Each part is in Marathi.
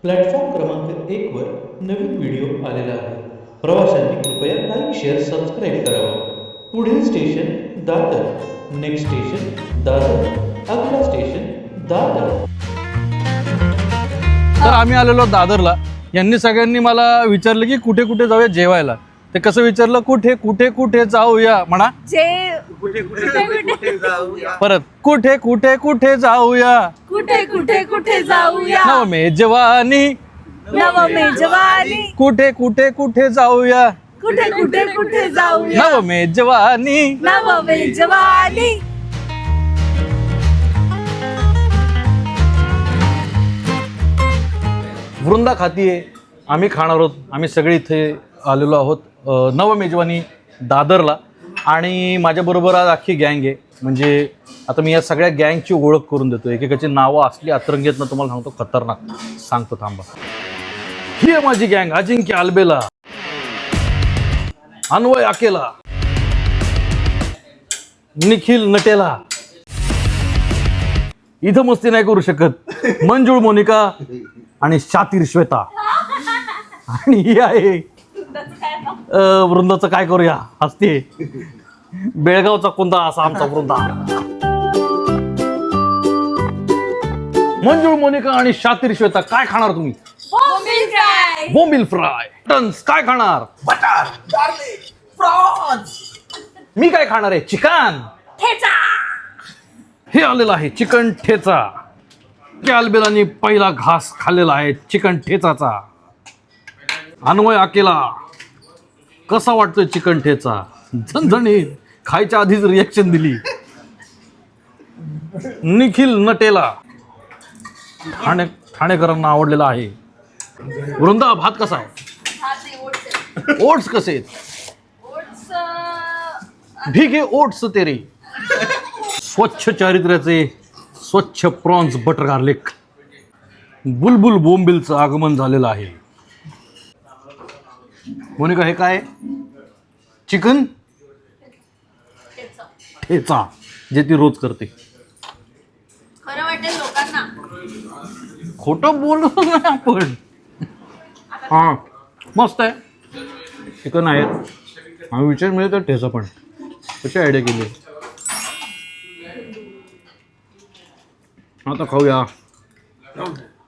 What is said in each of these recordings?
प्लॅटफॉर्म क्रमांक 1 वर नवीन व्हिडिओ आलेला आहे. प्रवाशांनी कृपया लाईक शेअर सबस्क्राईब करावं. पुढील station Dadar. Next station Dadar. अगला स्टेशन दादर. तर आम्ही आलेलो दादरला. यांनी सगळ्यांनी मला विचारलं की कुठे कुठे जाऊया जेवायला. ते कसं विचारलं, कुठे कुठे कुठे जाऊया म्हणा. परत कुठे कुठे कुठे जाऊया. कुठे कुठे कुठे जाऊया. नवमेजवानी. नवमेजवानी. कुठे कुठे कुठे जाऊया. कुठे कुठे कुठे जाऊया. नवमेजवानी. नवमेजवानी. वृंदा खातीये, आम्ही खाणार आहोत. आम्ही सगळे इथे आलेलो आहोत नवमेजवानी दादरला. आणि माझ्याबरोबर आज अख्खी गँग आहे. म्हणजे आता मी या सगळ्या गँगची ओळख करून देतो. एकेकाची नावं असली अतरंगीत ना, तुम्हाला सांगतो खतरनाक. सांगतो थांबा. ही आहे माझी गँग. अजिंक्य आल्बेला, अन्वय अकेला, निखिल नटेला. इथं मस्ती नाही करू शकत. मंजुळ मोनिका आणि शातीर श्वेता. आणि ही आहे वृंदाचं काय करूया हसते. बेळगावचा कोणता असा आमचा वृंदा. मंजुळ मोनिका आणि शातीर श्वेता, काय खाणार तुम्ही? बोंबील फ्राय. बोंबील फ्राय. टन्स काय खाणार? Butter, garlic, prawns. मी काय खाणार आहे? चिकन ठेचा. हे आलेलं आहे चिकन ठेचा. अल्बेलानी पहिला घास खाल्लेला आहे चिकन ठेचाचा. अन्वय अकेला, कसा वाटतोय चिकन ठेचा? झणझणीत. खायच्या आधीच रिएक्शन दिली. निखिल नटेला, ठाणेकरांना आवडलेला आहे. वृंदा भात कसा आहे? ओट्स कसे आहेत? भीगे ओट्स तेरे. स्वच्छ चारित्र्याचे स्वच्छ प्रॉन्स बटर गार्लिक. बुलबुल बोंबिलचं आगमन झालेलं आहे. मोनिका हे काय? चिकन ठेचा, जे ती रोज करते. खरं वाटेल लोकांना. खोटं बोललो नाही आपण. हा मस्त आहे. चिकन आहे. हा विचार मिळेल तर ठेचा पण. कशी आयडिया केली? आता खाऊया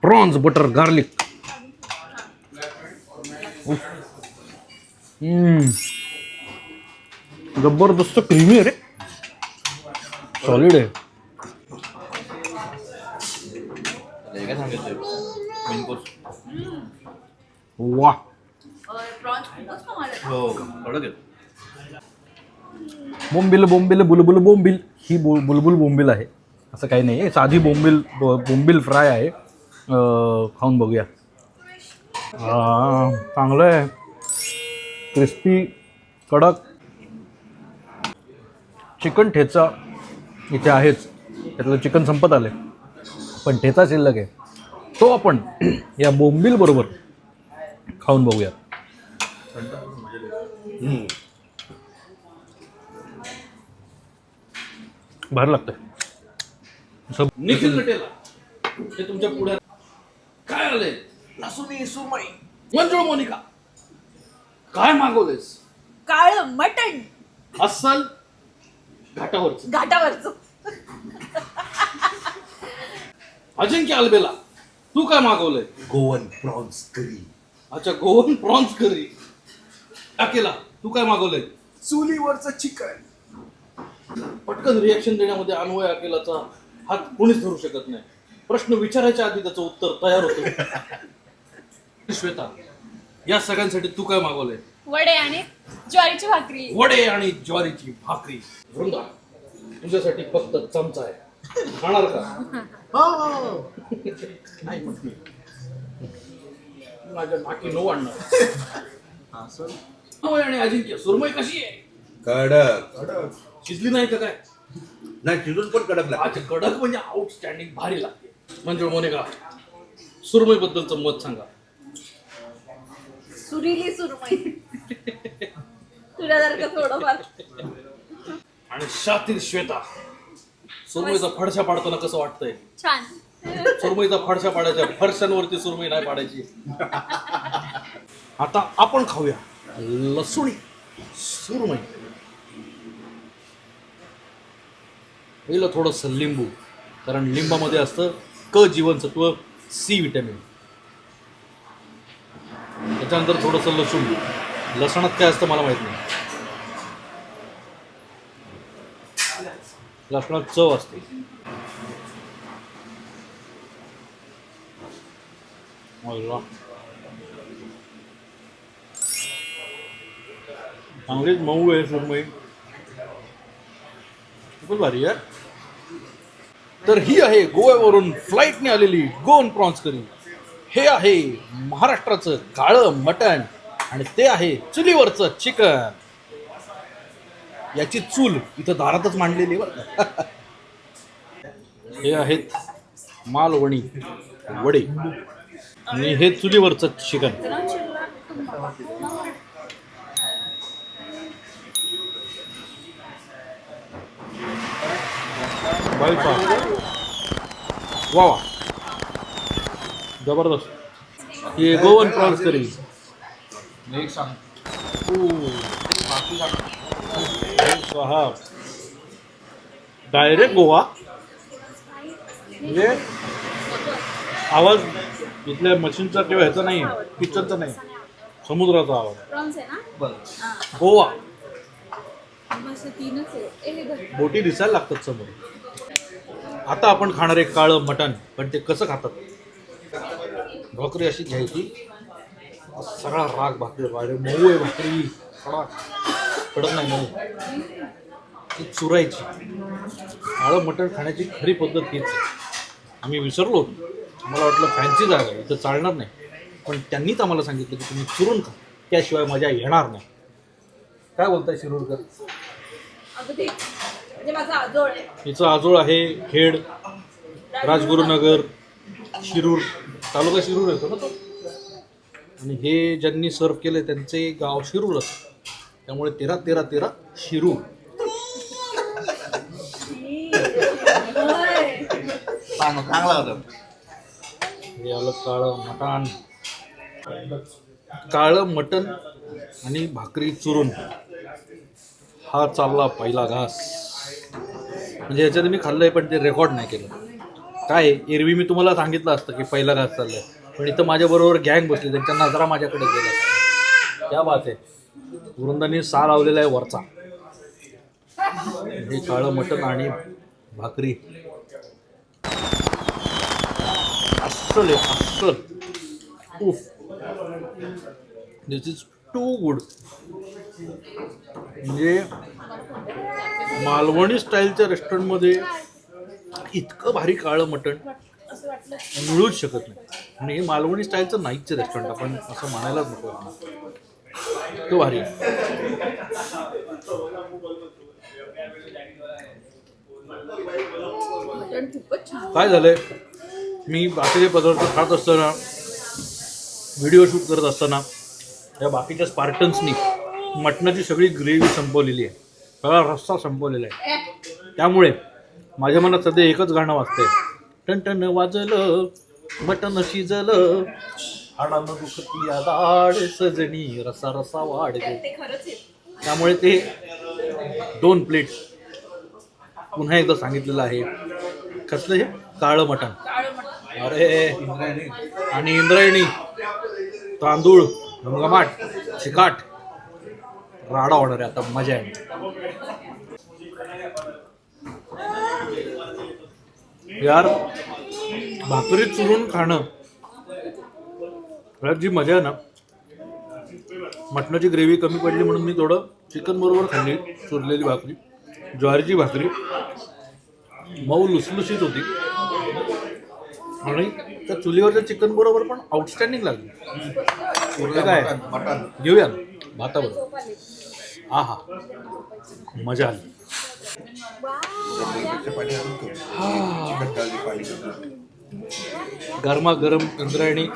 प्रॉन्स बटर गार्लिक. जबरदस्त क्रीमी आहे रे. सॉलिड आहे. वा. बोंबिल बोंबिल बुलबुल बोंबिल. ही बुलबुल बोंबिल आहे असं काही नाही. साधी बोंबिल फ्राय आहे. खाऊन बघूया. चांगलं आहे. क्रिस्पी कडक. चिकन ठेचा इथे आहेच. त्यातलं चिकन संपत आले, पण ठेचा शिल्लक आहे. तो आपण या बोंबिल बरोबर खाऊन बघूया. भारी लागतंय. निखिल नटेला, हे तुमच्या पुढे काय आलंय? लसुनी सुरमई. मंजुळ मोनिका, काय मागवलेस? काळ मटण. अस्सल घाटावरच. घाटावरचं. अजिंक्य आल्बेला, तू काय मागवलंय? गोवन प्रॉन्स करी. अच्छा, गोवन प्रॉन्स करी. अकेला, तू काय मागवलंय? चुलीवरचं चिकन. पटकन रिॲक्शन देण्यामध्ये अन्वय अकेलाचा हात कोणीच धरू शकत नाही. प्रश्न विचारायच्या आधी त्याचं उत्तर तयार होतं. श्वेता, या सगळ्यांसाठी तू काय मागवलंय? वडे आणि ज्वारीची भाकरी. वडे आणि ज्वारीची भाकरी. वृंदा, तुझ्यासाठी फक्त चमचा आहे. खाणार का? नाही म्हटली. माझ्या नाकी नो आणणार. अन्वय आणि अजिंक्य, सुरमई कशी आहे? कडक. शिजली नाही का काय? नाही, शिजून पण कडक लागते. अच्छा, कडक म्हणजे आउटस्टँडिंग, भारी लागते. म्हणजे मोनिका, सुरमई बद्दलचं मत सांगा. सुरीली सुरमई. तुला जर का थोडंफार. आणि शातीर श्वेता, सुरमईचा फडशा पाडताना कसं वाटतंय? छान. सुरमईचा फडशा पाडायचा, फरशांवरती सुरमई नाही पाडायची. आता आपण खाऊया लसूणी सुरमई. पहिलं थोडंसं लिंबू, कारण लिंबामध्ये असतं क जीवनसत्व, सी विटॅमिन. त्याच्यानंतर थोडंसं लसूण. लसणात काय असतं मला माहित नाही. लसणात चव असते. चांगलीच मऊ आहे सुरमई, खूपच भारी आहे. तर ही आहे गोव्यावरून फ्लाईटने आलेली गोवन प्रॉन्स करी. हे आहे महाराष्ट्राचं काळं मटण आणि ते आहे चुलीवरचं चिकन. याची चूल इथं दारातच मांडलेली बरं. हे आहेत मालवणी वडे आणि हे चुलीवरचं चिकन. वा वा, जबरदस्त. हे गोवन प्रॉन्स करी. डायरेक्ट गोवा. म्हणजे आवाज इथल्या मशीनचा किंवा ह्याचा नाही, किचनचा नाही, समुद्राचा आवाज. प्रॉन्स आहे ना. गोवा. मस्त तीनच आहे. हे बघ. बोटी दिसायला लागतात समोर. आता आपण खाणार आहे काळं मटण. पण ते कसं खातात? भाकरी अशी घ्यायची, सगळा राग भाकरी, मऊ आहे भाकरी, कडक नाही मऊ, ती चुरायची. काळं मटण खाण्याची खरी पद्धत हीच आहे. आम्ही विसरलो, मला वाटलं फॅन्सी जागा आहे इथं चालणार नाही, पण त्यांनीच आम्हाला सांगितलं की तुम्ही चुरून खा, त्याशिवाय मजा येणार नाही. काय बोलताय शिरूरकर? अगदी म्हणजे माझा आजोळ आहे. हिचं आजोळ आहे खेड, राजगुरुनगर, शिरूर, तालुका शिरूर येतो ना तो. आणि हे ज्यांनी सर्व केले त्यांचे गाव शिरूरच, त्यामुळे 13-13-13 शिरूर. चांगला होता. हे आलं काळं मटण. काळं मटण आणि भाकरी चुरून हा चालला पहिला घास. म्हणजे ह्याच्यात मी खाल्लंय पण ते रेकॉर्ड नाही केलं. काय एरवी मी तुम्हाला सांगितलं असतं की पहिला घास चाललाय, पण इथं माझ्याबरोबर गँग बसली, त्यांच्या नजरा माझ्याकडे गेल्या. क्या बात आहे. वृंदांनी सा लावलेला आहे वरचा. हे काळं मटण आणि भाकरी अस्सल आहे, अस्सल. उफ, दिस इज टू गुड. म्हणजे मालवणी स्टाईलच्या रेस्टॉरंटमध्ये इतकं भारी काळं मटण मिळूच शकत नाही. आणि हे मालवणी स्टाईलचं नाहीच रेस्टॉरंट, आपण असं म्हणायलाच नको. इतकं भारी. काय झालंय, मी बाकीचे पदार्थ खात असताना, व्हिडिओ शूट करत असताना या बाकीच्या स्पार्टन्सनी मटणाची सगळी ग्रेव्ही संपवलेली आहे, सगळा रस्सा संपवलेला आहे. त्यामुळे माझ्या मनात सध्या एकच गाणं वाजतंय, टनटन वाजलं मटण शिजलं, हाडानं दुखती दाढ सजणी, रसा रसा वाढले. त्यामुळे ते 2 प्लेट पुन्हा एकदा सांगितलेलं आहे. कसलं हे काळं मटण. अरे, आणि इंद्रायणी तांदूळ घमघमाट चिकाट राडा होणार आहे. आता मजा आहे. यार, भाकरी चुरून खाणं यात जी मजा आहे ना. मटणाची ग्रेव्ही कमी पडली म्हणून मी थोडं चिकन बरोबर खाल्ली चुरलेली भाकरी. ज्वारीची भाकरी मऊ लुसलुशीत होती आणि त्या चुलीवरच्या चिकन बरोबर पण आउटस्टँडिंग लागली. काय घेऊया भाताबरोबर. हा हा, मजा आली. गरमागरम इंद्रायणी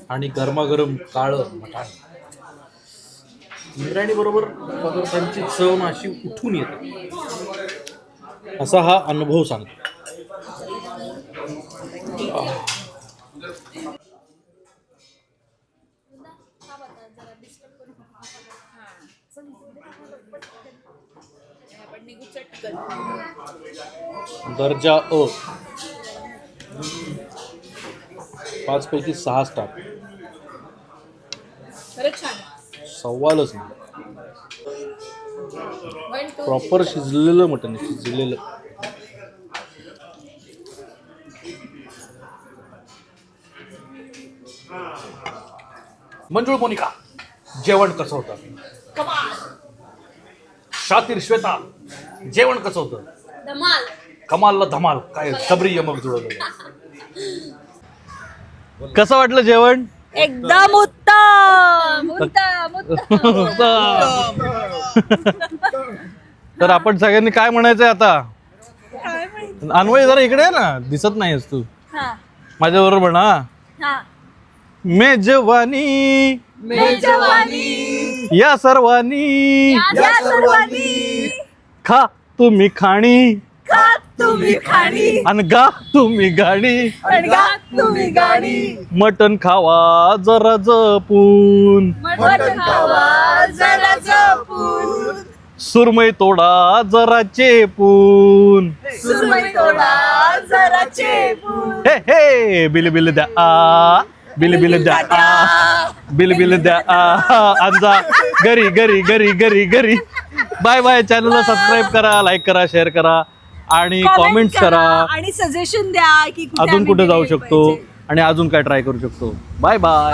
आणि गरमागरम काळं मटण. इंद्रायणी बरोबर पदार्थांची चव अशी उठून येते, असा हा अनुभव सांगतो. आपण निघू चटकन. दर्जा अ 5 पैकी 6 स्टार. खरंच छान आहे. सवालच नाही. 1 2 प्रॉपर शिजलेलं मटण आहे, शिजलेलं. मंजुळ मोनिका, जेवण कसं होतं? कमाल. शातीर श्वेता, जेवण कसं होतं? धमाल. कमालला धमाल. काय सबरी यमक जुळलं. कसं वाटलं जेवण? एकदम उत्तम उत्तम. तर आपण सगळ्यांनी काय म्हणायचंय आता? अन्वय जरा इकडे आहे ना, दिसत नाहीस तू. हा माझ्या बरोबर म्हणा. हा. मेजवानी मेजवानी या सर्वांनी या सर्वांनी खा तुम्ही खाणी खात तुम्ही खाणी आणि गा तुम्ही गाणी. आणि गात तुम्ही गाणी. मटण खावा जरा जपून, मटण खावा जरा जपून. सुरमई तोडा जरा चेपून. सुरमई तोडा जरा चेपून. हे हे बिल बिल द्या आ, बिल बिल द्या आ, बिल बिल द्या आ. अंजा घरी घरी घरी घरी घरी. Bye bye. चॅनलला सबस्क्राईब करा, लाईक करा, शेअर करा आणि कॉमेंट्स करा. आणि सजेशन द्या की अजून कुठे जाऊ शकतो आणि अजून काय ट्राय करू शकतो. Bye bye.